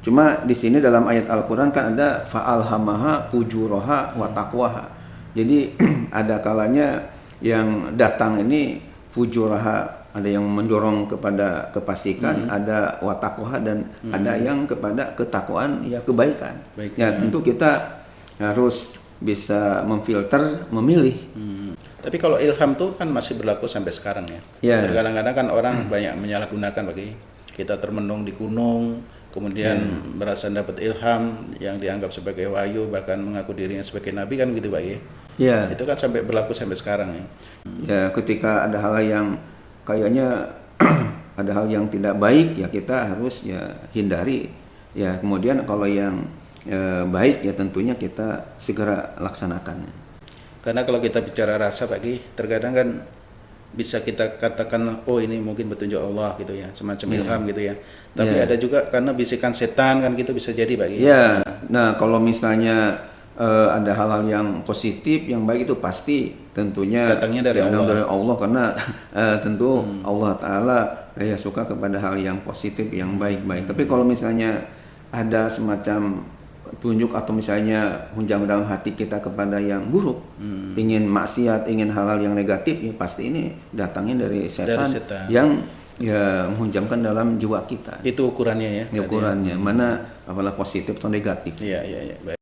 Cuma di sini dalam ayat Al-Qur'an kan ada fa'alhamaha fujuraha wa taqwaha. Jadi ada kalanya yang datang ini fujuraha, ada yang mendorong kepada kefasikan, ada wa taqwaha, dan ada yang kepada ketakwaan, ya kebaikan. Baik. Ya tentu kita harus bisa memfilter, memilih. Tapi kalau ilham tuh kan masih berlaku sampai sekarang ya. Ya. Kadang-kadang kan orang banyak menyalahgunakan bagi kita termenung di gunung, kemudian merasa dapat ilham yang dianggap sebagai wahyu, bahkan mengaku dirinya sebagai nabi kan gitu Pak ya. Ya. Itu kan sampai berlaku sampai sekarang ya. Ya, ketika ada hal yang kayaknya ada hal yang tidak baik, ya kita harus ya hindari. Ya, kemudian kalau yang baik ya tentunya kita segera laksanakan. Karena kalau kita bicara rasa Pak Ki, terkadang kan bisa kita katakan oh ini mungkin petunjuk Allah gitu ya, semacam ilham gitu ya. Tapi ada juga karena bisikan setan kan gitu, bisa jadi Pak Ki. Ya, nah kalau misalnya ada hal-hal yang positif, yang baik, itu pasti tentunya Datangnya dari Allah. Dari Allah, karena tentu Allah Ta'ala ya suka kepada hal yang positif, yang baik-baik. Tapi kalau misalnya ada semacam tunjuk atau misalnya hunjam dalam hati kita kepada yang buruk, ingin maksiat, ingin hal-hal yang negatif, ya pasti ini datangnya dari setan, yang ya menghunjamkan dalam jiwa kita. Itu ukurannya ya. Ukurannya mana apalah positif atau negatif. Iya, iya, iya. Baik.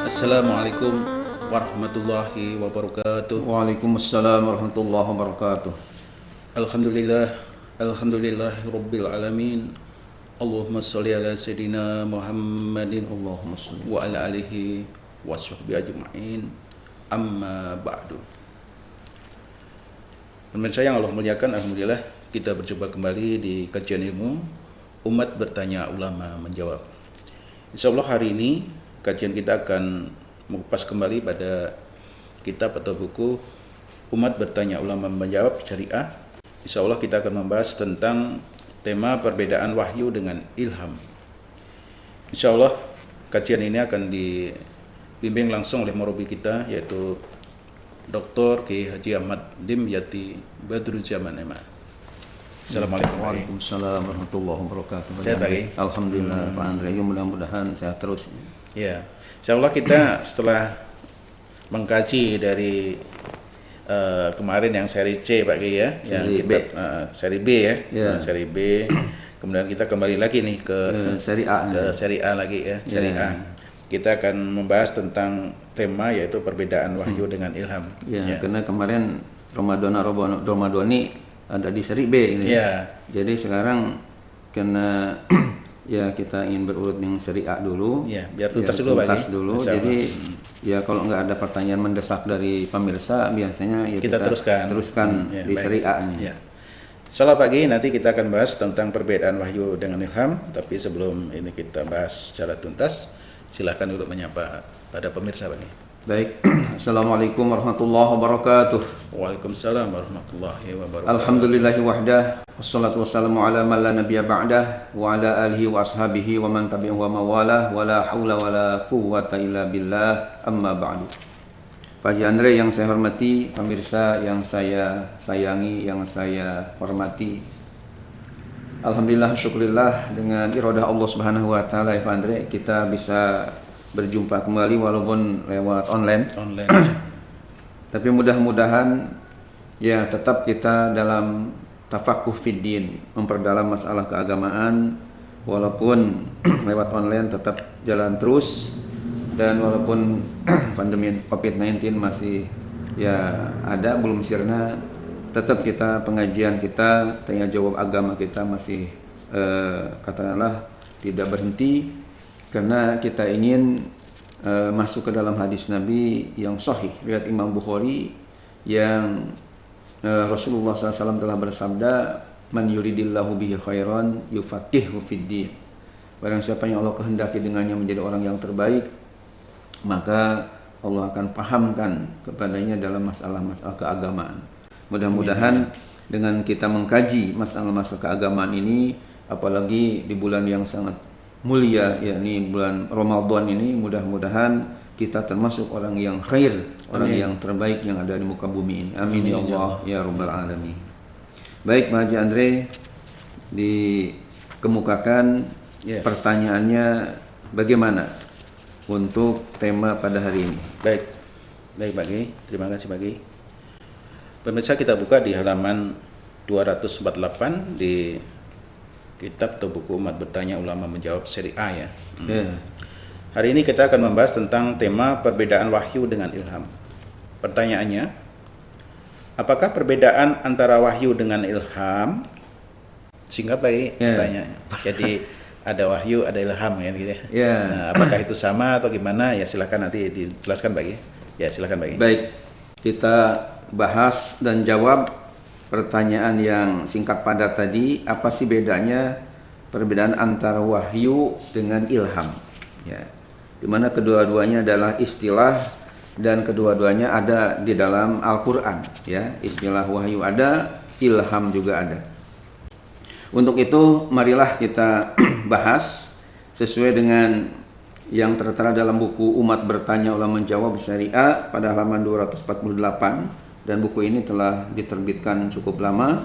Assalamualaikum warahmatullahi wabarakatuh. Waalaikumsalam warahmatullahi wabarakatuh. Alhamdulillah rabbil alamin. Allahumma sholli ala sayidina Muhammadin Allahumma sholli wa ala alihi wa sahbihi ajma'in. Amma ba'du. Pemirsa yang Allah muliakan, alhamdulillah kita berjumpa kembali di kajian ilmu Umat Bertanya Ulama Menjawab. Insyaallah hari ini kajian kita akan mengupas kembali pada kitab atau buku Umat Bertanya Ulama Menjawab Syariah. Insyaallah kita akan membahas tentang tema perbedaan wahyu dengan ilham. Insyaallah kajian ini akan dibimbing langsung oleh murabi kita, yaitu Dr. Kiai Haji Ahmad Dimyati Badruzzaman Ema. Assalamualaikum. Waalaikumsalam warahmatullahi wabarakatuh. Sehat lagi? Alhamdulillah Pak Andre, mudah-mudahan sehat terus. Ya, insyaallah kita setelah mengkaji dari kemarin yang seri C Pak Ki ya, yang kita seri B ya, seri B. Kemudian kita kembali lagi nih ke seri A. Ke seri A lagi ya, seri A. Kita akan membahas tentang tema yaitu perbedaan wahyu dengan ilham. Ya, karena kemarin Ramadhani ada di seri B ini. Ya. Jadi sekarang karena ya kita ingin berurut yang seri A dulu. Ya, biar tuntas dulu Pak Ki. Jadi ya kalau nggak ada pertanyaan mendesak dari pemirsa, biasanya ya kita teruskan di seri A ini. Ya. Salah Pak Ki, nanti kita akan bahas tentang perbedaan wahyu dengan ilham. Tapi sebelum ini kita bahas secara tuntas, silakan dulu menyapa pada pemirsa Pak Ki. Baik, Assalamualaikum warahmatullahi wabarakatuh. Waalaikumsalam warahmatullahi wabarakatuh. Alhamdulillahi wahdah, wassalatu wassalamu ala man la nabiyya ba'dah, wa ala alihi wa ashabihi wa man tabi'ahu wa mawalah, wa la hawla wa la quwwata illa billah, amma ba'du. Pak Haji Andre yang saya hormati, pemirsa yang saya sayangi, yang saya hormati, alhamdulillah, syukurillah, dengan iradah Allah Subhanahu wa taala, Pak Andre, kita bisa berjumpa kembali walaupun lewat online. Tapi mudah-mudahan ya tetap kita dalam tafakuh fiddin, memperdalam masalah keagamaan, walaupun lewat online tetap jalan terus, dan walaupun pandemi COVID-19 masih ya ada, belum sirna, tetap kita pengajian kita, tanya jawab agama kita masih katakanlah tidak berhenti, karena kita ingin masuk ke dalam hadis Nabi yang sahih riwayat Imam Bukhari, yang Rasulullah SAW telah bersabda, man yuridillahu bihi khairan yufaqihu fiddin. Barang siapa yang Allah kehendaki dengannya menjadi orang yang terbaik, maka Allah akan pahamkan kepadanya dalam masalah-masalah keagamaan. Mudah-mudahan dengan kita mengkaji masalah-masalah keagamaan ini, apalagi di bulan yang sangat mulia, yakni bulan Ramadan ini. Mudah-mudahan kita termasuk orang yang khair, orang yang terbaik yang ada di muka bumi ini. Amin ya Allah ya Rabbal Alamin. Baik, Pak Haji Andre, dikemukakan pertanyaannya bagaimana untuk tema pada hari ini. Baik Pak Kiai, terima kasih Pak Kiai. Pemirsa, kita buka di halaman 248 di kitab atau buku Umat Bertanya Ulama Menjawab seri A ya. Hari ini kita akan membahas tentang tema perbedaan wahyu dengan ilham. Pertanyaannya, apakah perbedaan antara wahyu dengan ilham? Singkat lagi pertanyaannya. Jadi ada wahyu, ada ilham ya gitu ya. Nah, apakah itu sama atau gimana? Ya silakan nanti dijelaskan Pak Kiai. Ya silakan Pak Kiai. Baik, kita bahas dan jawab pertanyaan yang singkat padat tadi. Apa sih bedanya perbedaan antara wahyu dengan ilham? Ya, dimana kedua-duanya adalah istilah dan kedua-duanya ada di dalam Al-Quran. Ya, istilah wahyu ada, ilham juga ada. Untuk itu, marilah kita bahas sesuai dengan yang tertera dalam buku Umat Bertanya Ulama Menjawab Syariah pada halaman 248, dan buku ini telah diterbitkan cukup lama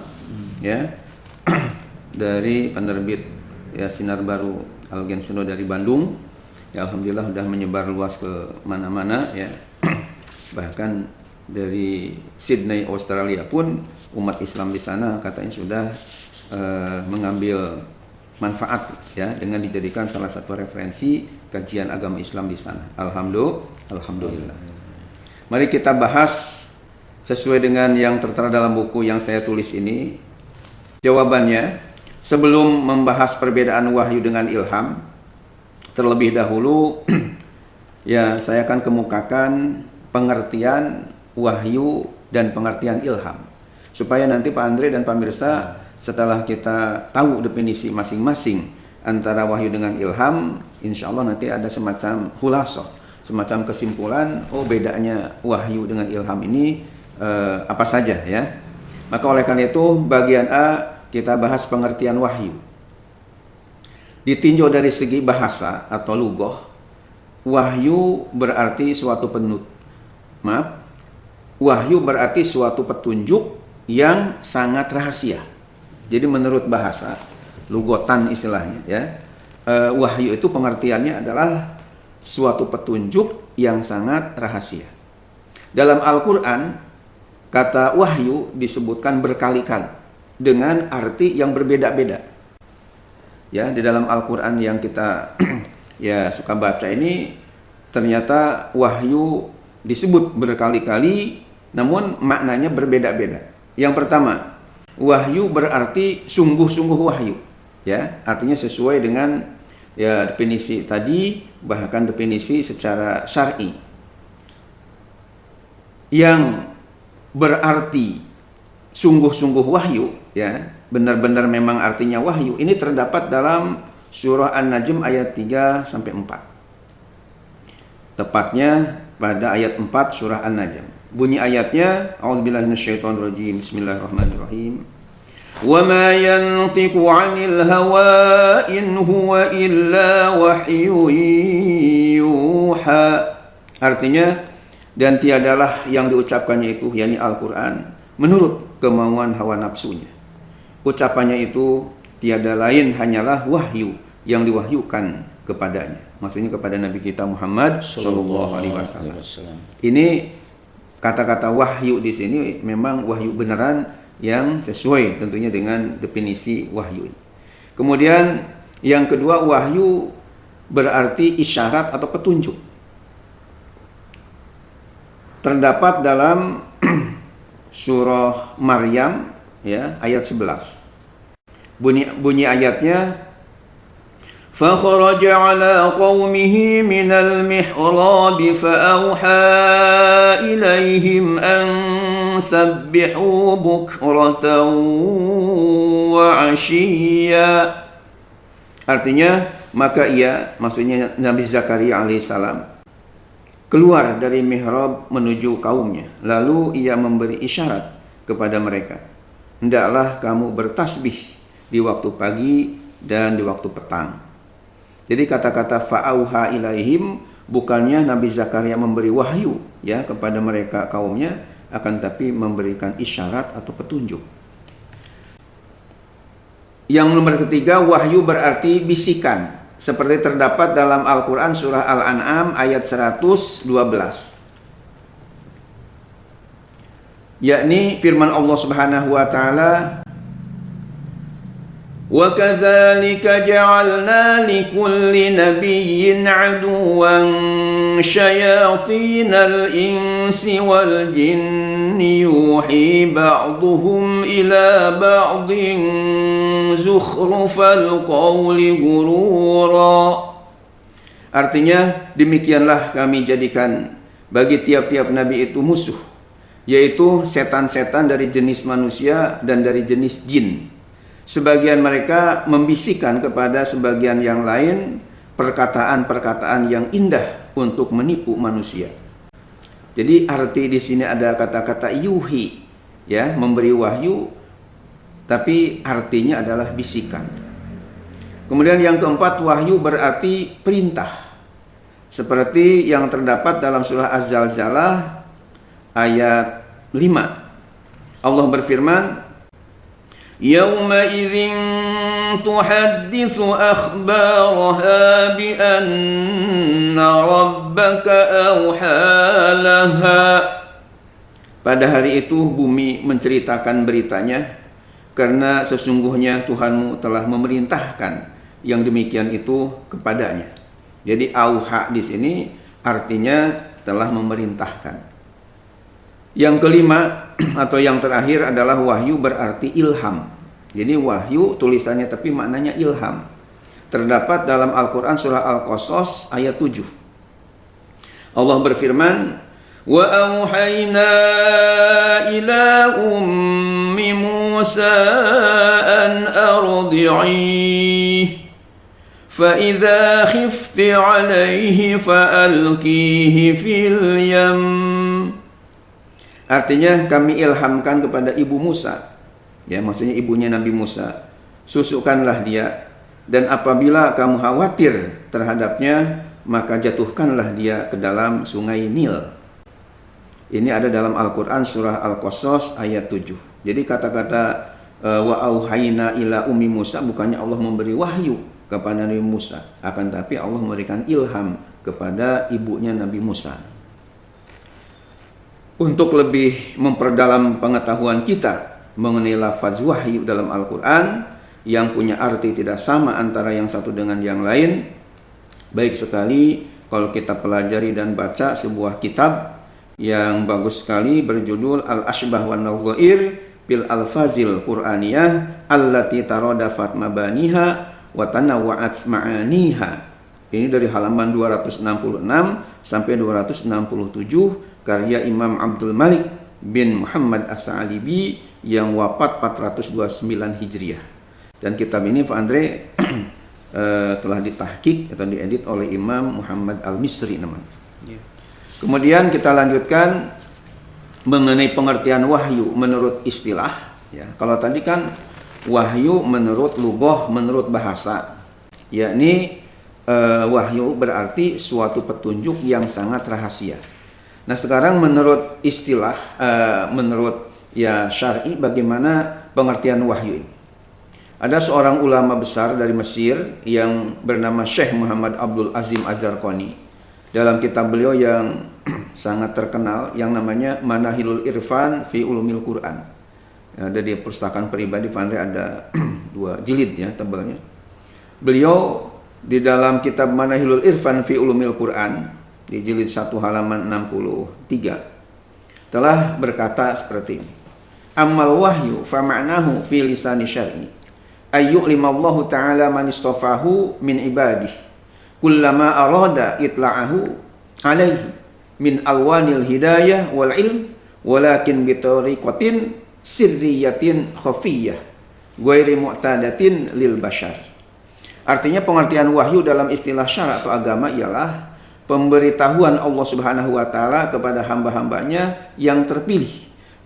ya dari penerbit ya Sinar Baru Al-Genseno dari Bandung. Ya, alhamdulillah sudah menyebar luas ke mana-mana ya. Bahkan dari Sydney, Australia pun umat Islam di sana katanya sudah mengambil manfaat ya dengan dijadikan salah satu referensi kajian agama Islam di sana. Alhamdulillah. Mari kita bahas sesuai dengan yang tertera dalam buku yang saya tulis ini. Jawabannya, sebelum membahas perbedaan wahyu dengan ilham, terlebih dahulu ya saya akan kemukakan pengertian wahyu dan pengertian ilham, supaya nanti Pak Andre dan Pak Mirsa setelah kita tahu definisi masing-masing antara wahyu dengan ilham, insya Allah nanti ada semacam khulasoh, semacam kesimpulan, oh bedanya wahyu dengan ilham ini apa saja ya. Maka oleh karena itu bagian A kita bahas pengertian wahyu. Ditinjau dari segi bahasa atau lugoh, wahyu berarti suatu wahyu berarti suatu petunjuk yang sangat rahasia. Jadi menurut bahasa, lugotan istilahnya ya, wahyu itu pengertiannya adalah suatu petunjuk yang sangat rahasia. Dalam Al-Quran, kata wahyu disebutkan berkali-kali dengan arti yang berbeda-beda. Ya, di dalam Al-Quran yang kita ya suka baca ini, ternyata wahyu disebut berkali-kali, namun maknanya berbeda-beda. Yang pertama, wahyu berarti sungguh-sungguh wahyu, ya, artinya sesuai dengan ya definisi tadi, bahkan definisi secara syar'i. Yang berarti sungguh-sungguh wahyu, ya, benar-benar memang artinya wahyu. Ini terdapat dalam surah An-Najm ayat 3 sampai 4. Tepatnya pada ayat 4 surah An-Najm. Bunyi ayatnya, a'udzubillahi minasyaitonirrajim, bismillahirrahmanirrahim. Wa ma yantiqu 'anil hawa in huwa illa wahyun yuha. Artinya, dan tiadalah yang diucapkannya itu, yakni Al-Quran, menurut kemauan hawa nafsunya. Ucapannya itu tiada lain hanyalah wahyu yang diwahyukan kepadanya. Maksudnya kepada Nabi kita Muhammad sallallahu alaihi wasallam. Ini kata-kata wahyu di sini memang wahyu beneran yang sesuai tentunya dengan definisi wahyu. Kemudian yang kedua, wahyu berarti isyarat atau petunjuk. Terdapat dalam surah Maryam ya ayat 11. Bunyi ayatnya, فَخَرَجَ عَلَى قَوْمِهِ مِنَ الْمِحْرَابِ فَأَوْحَى إِلَيْهِمْ أَنْ سَبِّحُوا بُكْرَةً وَعَشِيًّا. Artinya, maka ia, maksudnya Nabi Zakaria alaihissalam, keluar dari mihrab menuju kaumnya. Lalu ia memberi isyarat kepada mereka, hendaklah kamu bertasbih di waktu pagi dan di waktu petang. Jadi kata-kata fa'auha ilaihim bukannya Nabi Zakaria memberi wahyu ya kepada mereka kaumnya, akan tapi memberikan isyarat atau petunjuk. Yang nomor ketiga, wahyu berarti bisikan, seperti terdapat dalam Al-Quran surah Al-An'am ayat 112, yakni firman Allah Subhanahu wa taala, wa kadzalika ja'alna likulli nabiyyin 'aduwan syayatinal insi wal jinni yuhi ba'duhum ila ba'din zukhrufal qawli ghurura. Artinya, demikianlah kami jadikan bagi tiap-tiap nabi itu musuh, yaitu setan-setan dari jenis manusia dan dari jenis jin. Sebagian mereka membisikkan kepada sebagian yang lain perkataan-perkataan yang indah untuk menipu manusia. Jadi arti di sini ada kata-kata yuhi, ya, memberi wahyu, tapi artinya adalah bisikan. Kemudian yang keempat, wahyu berarti perintah, seperti yang terdapat dalam surah Az-Zalzalah ayat 5. Allah berfirman, Yawma idzin tuhadditsu akhbaraha bi anna rabbaka awhalaha. Pada hari itu bumi menceritakan beritanya, karena sesungguhnya Tuhanmu telah memerintahkan yang demikian itu kepadanya. Jadi auha di sini artinya telah memerintahkan. Yang kelima atau yang terakhir adalah wahyu berarti ilham. Jadi wahyu tulisannya tapi maknanya ilham. Terdapat dalam Al-Quran surah Al-Qasas ayat 7. Allah berfirman, wa auhayna ila ummi Musa an ardi'ih fa idza khifti 'alaihi fa alqihi fil yam. Artinya kami ilhamkan kepada ibu Musa, ya, maksudnya ibunya Nabi Musa, susukanlah dia, dan apabila kamu khawatir terhadapnya, maka jatuhkanlah dia ke dalam sungai Nil. Ini ada dalam Al-Quran surah Al-Qasas ayat 7. Jadi kata-kata wa auhayna ila ummi Musa bukannya Allah memberi wahyu kepada Nabi Musa, akan tapi Allah memberikan ilham kepada ibunya Nabi Musa. Untuk lebih memperdalam pengetahuan kita mengenai lafaz wahyu dalam Al-Quran yang punya arti tidak sama antara yang satu dengan yang lain, baik sekali kalau kita pelajari dan baca sebuah kitab yang bagus sekali berjudul Al-Ashbah wan Nadhair bil Alfazil Qur'aniyah allati taradafat mabaniha wa tanawwa'at ma'aniha. Ini dari halaman 266 sampai 267, karya Imam Abdul Malik bin Muhammad As-Sa'alibi yang wafat 429 Hijriah. Dan kitab ini Pak Andre telah ditahqiq atau diedit oleh Imam Muhammad Al-Misri namanya. Kemudian kita lanjutkan mengenai pengertian wahyu menurut istilah, ya. Kalau tadi kan wahyu menurut lughah, menurut bahasa, yakni wahyu berarti suatu petunjuk yang sangat rahasia. Nah, sekarang menurut istilah, menurut ya syar'i, bagaimana pengertian wahyu ini? Ada seorang ulama besar dari Mesir yang bernama Syekh Muhammad Abdul Azim Az-Zarqani. Dalam kitab beliau yang sangat terkenal yang namanya Manahilul Irfan fi Ulumil Quran. Ada di perpustakaan pribadi Pak Andre, ada 2 jilid ya tebalnya. Beliau di dalam kitab Manahilul Irfan fi Ulumil Quran di jilid 1 halaman 63 telah berkata seperti ini. Ammal wahyu fa ma'nahu fi lisani syar'i ayyu'limallahu ta'ala man istafahu min ibadihi kullama arada itla'ahu alaihi min alwanil hidayah wal ilm walakin bitariqatin sirriyatin khafiyyah ghairi mu'tadatin lil bashar. Artinya pengertian wahyu dalam istilah syara' atau agama ialah pemberitahuan Allah Subhanahu wa taala kepada hamba-hambanya yang terpilih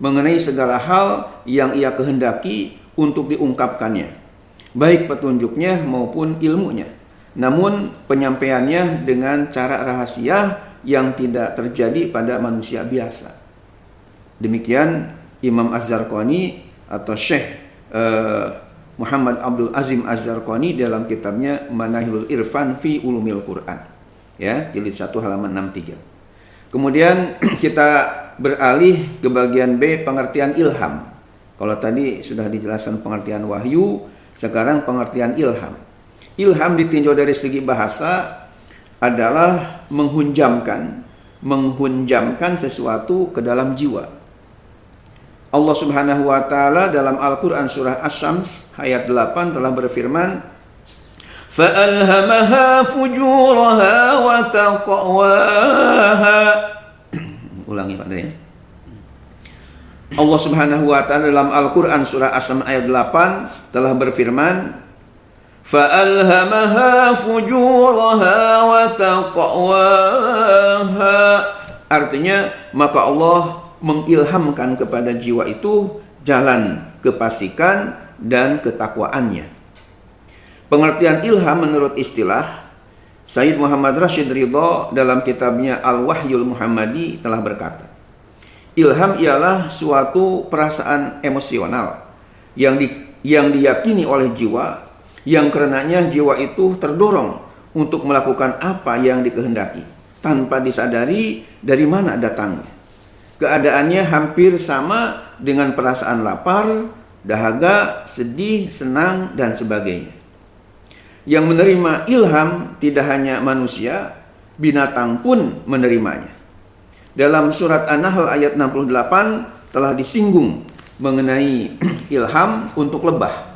mengenai segala hal yang ia kehendaki untuk diungkapkannya, baik petunjuknya maupun ilmunya. Namun penyampaiannya dengan cara rahasia yang tidak terjadi pada manusia biasa. Demikian Imam Az-Zarqani atau Syekh Muhammad Abdul Azim Az-Zarqani dalam kitabnya Manahilul Irfan fi Ulumil Quran, ya, jilid 1 halaman 63. Kemudian kita beralih ke bagian B, pengertian ilham. Kalau tadi sudah dijelaskan pengertian wahyu, sekarang pengertian ilham. Ilham ditinjau dari segi bahasa adalah menghunjamkan sesuatu ke dalam jiwa. Allah Subhanahu wa taala dalam Al-Qur'an surah Asy-Syams ayat 8 telah berfirman, "Fa'alhamaha fujuraha wa taqwaha." Ulangi Pak ya. Allah Subhanahu wa taala dalam Al-Qur'an surah Asy-Syams ayat 8 telah berfirman, "Fa'alhamaha fujuraha wa taqwaha." Artinya, maka Allah mengilhamkan kepada jiwa itu jalan kefasikan dan ketakwaannya. Pengertian ilham menurut istilah Sayyid Muhammad Rashid Ridha dalam kitabnya Al-Wahyul Muhammadi telah berkata, ilham ialah suatu perasaan emosional yang diyakini oleh jiwa, yang karenanya jiwa itu terdorong untuk melakukan apa yang dikehendaki tanpa disadari dari mana datangnya. Keadaannya hampir sama dengan perasaan lapar, dahaga, sedih, senang, dan sebagainya. Yang menerima ilham tidak hanya manusia, binatang pun menerimanya. Dalam surat An-Nahl ayat 68 telah disinggung mengenai ilham untuk lebah.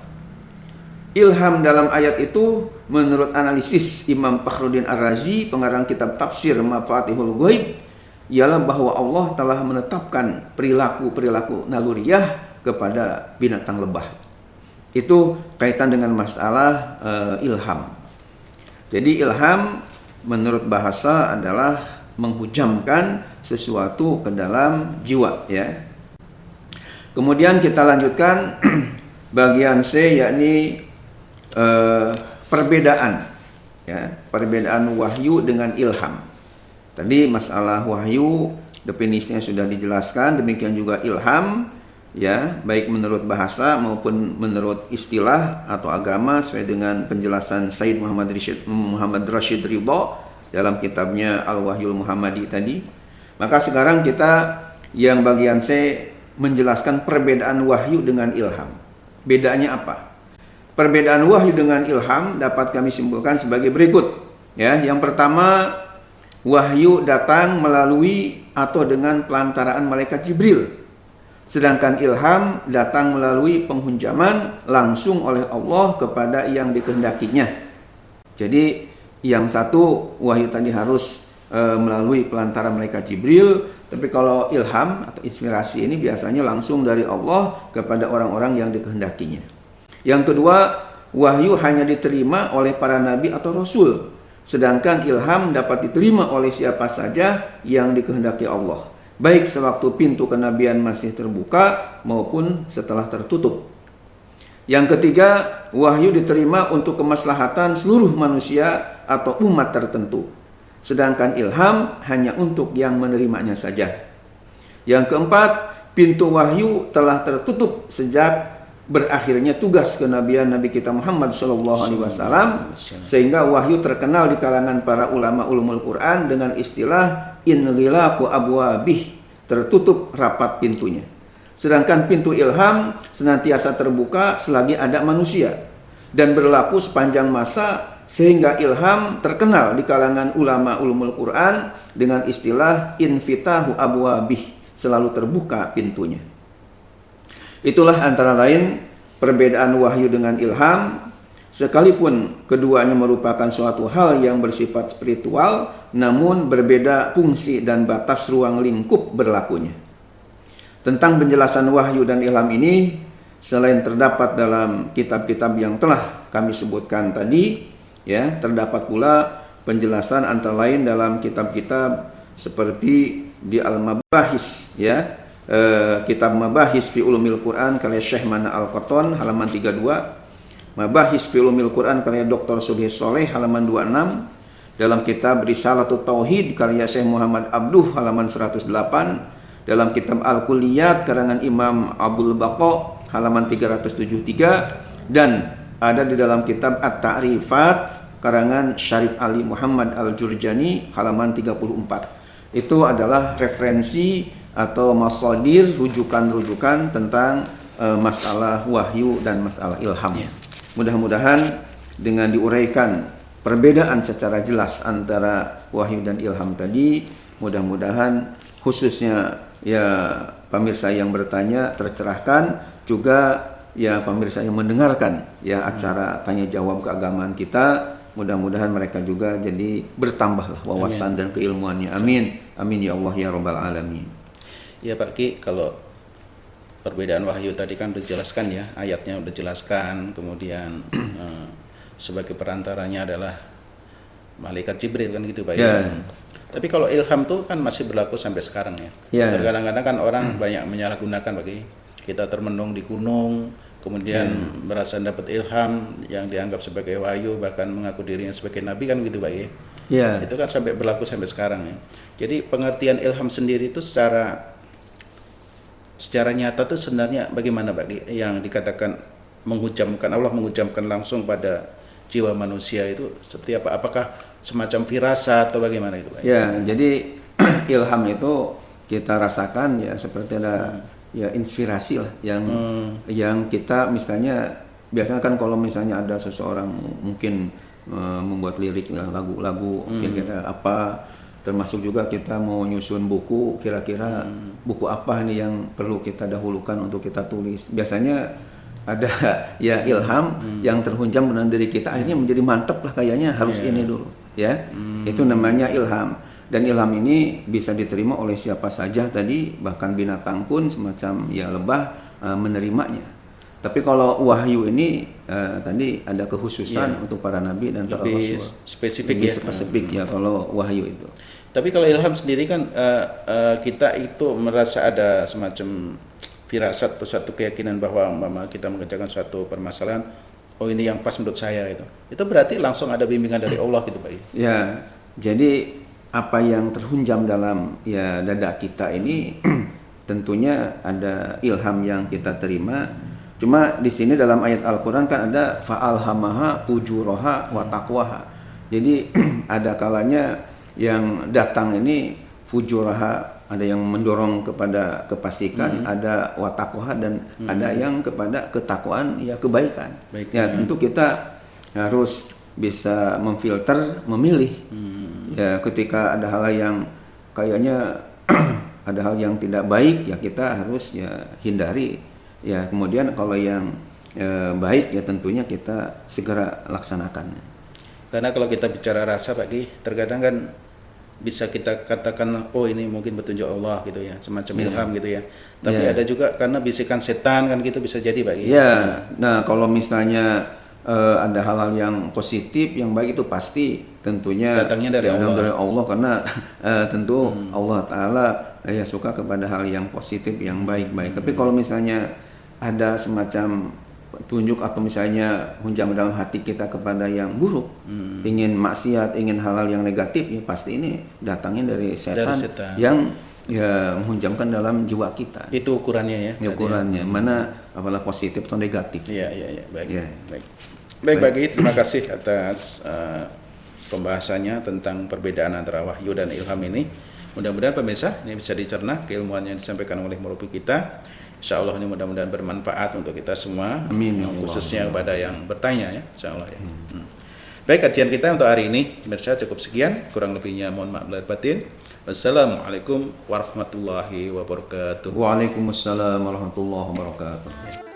Ilham dalam ayat itu menurut analisis Imam Fakhruddin Ar-Razi, pengarang kitab tafsir Mafatihul Ghaib, ialah bahwa Allah telah menetapkan perilaku-perilaku naluriah kepada binatang lebah. Itu kaitan dengan masalah ilham. Jadi ilham menurut bahasa adalah menghujamkan sesuatu ke dalam jiwa, ya. Kemudian kita lanjutkan bagian C, yakni perbedaan, ya, perbedaan wahyu dengan ilham. Tadi masalah wahyu definisinya sudah dijelaskan, demikian juga ilham, ya, baik menurut bahasa maupun menurut istilah atau agama sesuai dengan penjelasan Sayyid Muhammad Rashid Ridha dalam kitabnya Al-Wahyul Muhammadi tadi. Maka sekarang kita yang bagian C menjelaskan perbedaan wahyu dengan ilham. Bedanya apa? Perbedaan wahyu dengan ilham dapat kami simpulkan sebagai berikut, ya. Yang pertama, wahyu datang melalui atau dengan pelantaraan malaikat Jibril. Sedangkan ilham datang melalui penghunjaman langsung oleh Allah kepada yang dikehendakinya. Jadi yang satu wahyu tadi harus melalui pelantaran malaikat Jibril, tapi kalau ilham atau inspirasi ini biasanya langsung dari Allah kepada orang-orang yang dikehendakinya. Yang kedua, wahyu hanya diterima oleh para nabi atau rasul. Sedangkan ilham dapat diterima oleh siapa saja yang dikehendaki Allah, baik sewaktu pintu kenabian masih terbuka maupun setelah tertutup. Yang ketiga, wahyu diterima untuk kemaslahatan seluruh manusia atau umat tertentu. Sedangkan ilham hanya untuk yang menerimanya saja. Yang keempat, pintu wahyu telah tertutup sejak berakhirnya tugas kenabian Nabi kita Muhammad SAW, sehingga wahyu terkenal di kalangan para ulama ulumul Quran dengan istilah inghilaqu abwabih, tertutup rapat pintunya. Sedangkan pintu ilham senantiasa terbuka selagi ada manusia dan berlaku sepanjang masa, sehingga ilham terkenal di kalangan ulama ulumul Quran dengan istilah infitahu abwabih, selalu terbuka pintunya. Itulah antara lain perbedaan wahyu dengan ilham, sekalipun keduanya merupakan suatu hal yang bersifat spiritual, namun berbeda fungsi dan batas ruang lingkup berlakunya. Tentang penjelasan wahyu dan ilham ini, selain terdapat dalam kitab-kitab yang telah kami sebutkan tadi, ya, terdapat pula penjelasan antara lain dalam kitab-kitab seperti di Al-Mabahis, ya, kitab Mabahis fi Ulumil Quran karya Syekh Mana Al-Qattan halaman 32, Mabahis fi Ulumil Quran karya Dr. Subhi Soleh halaman 26, dalam kitab Risalatut Tauhid karya Syekh Muhammad Abduh halaman 108, dalam kitab Al-Kulliyat karangan Imam Abdul Baqa halaman 373, dan ada di dalam kitab At-Ta'rifat karangan Syarif Ali Muhammad Al-Jurjani halaman 34. Itu adalah referensi atau masadir, rujukan-rujukan tentang masalah wahyu dan masalah ilham. Mudah-mudahan dengan diuraikan perbedaan secara jelas antara wahyu dan ilham tadi, mudah-mudahan khususnya ya pemirsa yang bertanya tercerahkan, juga ya pemirsa yang mendengarkan ya acara tanya jawab keagamaan kita, mudah-mudahan mereka juga jadi bertambahlah wawasan dan keilmuannya. Amin. Amin ya Allah ya Rabbal Alamin. Ya Pak Ki, kalau perbedaan wahyu tadi kan udah jelaskan ya, ayatnya udah jelaskan, kemudian sebagai perantaranya adalah malaikat Jibril kan gitu Pak ya. Tapi kalau ilham tuh kan masih berlaku sampai sekarang ya. Kadang-kadang kan orang banyak menyalahgunakan Pak Ki. Kita termenung di gunung, kemudian merasa dapat ilham yang dianggap sebagai wahyu, bahkan mengaku dirinya sebagai nabi kan gitu Pak ya. Itu kan sampai berlaku sampai sekarang ya. Jadi pengertian ilham sendiri itu secara nyata tuh sebenarnya bagaimana Pak yang dikatakan Allah menghujamkan langsung pada jiwa manusia itu seperti apa? Apakah semacam firasat atau bagaimana itu Pak? Ya, jadi ilham itu kita rasakan ya seperti ada ya inspirasi lah yang kita misalnya biasanya kan kalau misalnya ada seseorang mungkin membuat lirik lagu-lagu kira-kira apa, termasuk juga kita mau nyusun buku, kira-kira buku apa nih yang perlu kita dahulukan untuk kita tulis. Biasanya ada ya ilham yang terhunjam dalam diri kita, akhirnya menjadi mantep lah kayaknya harus ini dulu ya. Itu namanya ilham. Dan ilham ini bisa diterima oleh siapa saja tadi, bahkan binatang pun semacam ya lebah menerimanya. Tapi kalau wahyu ini tadi ada kekhususan untuk para nabi dan para rasul. Spesifik ya kalau wahyu itu. Tapi kalau ilham sendiri kan kita itu merasa ada semacam firasat atau satu keyakinan bahwa kita mengerjakan suatu permasalahan, oh ini yang pas menurut saya itu. Itu berarti langsung ada bimbingan dari Allah gitu Pak. Ya, jadi apa yang terhunjam dalam ya dada kita ini tentunya ada ilham yang kita terima. Cuma di sini dalam ayat Al-Qur'an kan ada fa'alhamaha fujuraha wa taqwaha. Jadi ada kalanya yang datang ini fujuraha, ada yang mendorong kepada kefasikan, ada wa taqwaha, dan ada yang kepada ketakwaan ya kebaikan. Ya tentu kita harus bisa memfilter, memilih. Ya ketika ada hal yang kayaknya ada hal yang tidak baik ya kita harus ya hindari. Ya kemudian kalau yang baik ya tentunya kita segera laksanakan. Karena kalau kita bicara rasa Pak Ki, terkadang kan bisa kita katakan oh ini mungkin petunjuk Allah gitu ya, semacam ilham gitu ya. Tapi ada juga karena bisikan setan kan gitu bisa jadi Pak Ki. Ya. Nah, kalau misalnya ada hal-hal yang positif, yang baik itu pasti tentunya datangnya dari Allah karena tentu Allah Ta'ala ya suka kepada hal yang positif, yang baik-baik. Tapi kalau misalnya ada semacam tunjuk atau misalnya hunjam dalam hati kita kepada yang buruk, ingin maksiat, ingin hal-hal yang negatif, ya pasti ini datangnya dari setan yang ya menghunjamkan dalam jiwa kita. Itu ukurannya ya. Ukurannya mana apalah positif atau negatif. Iya. Baik bagi terima kasih atas pembahasannya tentang perbedaan antara wahyu dan ilham ini. Mudah-mudahan pemirsa ini bisa dicerna keilmuan yang disampaikan oleh murabbi kita. Insya Allah ini mudah-mudahan bermanfaat untuk kita semua. Amin. Khususnya kepada yang bertanya ya. Insya Allah ya. Baik, kajian kita untuk hari ini pemirsa cukup sekian. Kurang lebihnya mohon maaf lahir batin. Wassalamualaikum warahmatullahi wabarakatuh. Waalaikumsalam warahmatullahi wabarakatuh.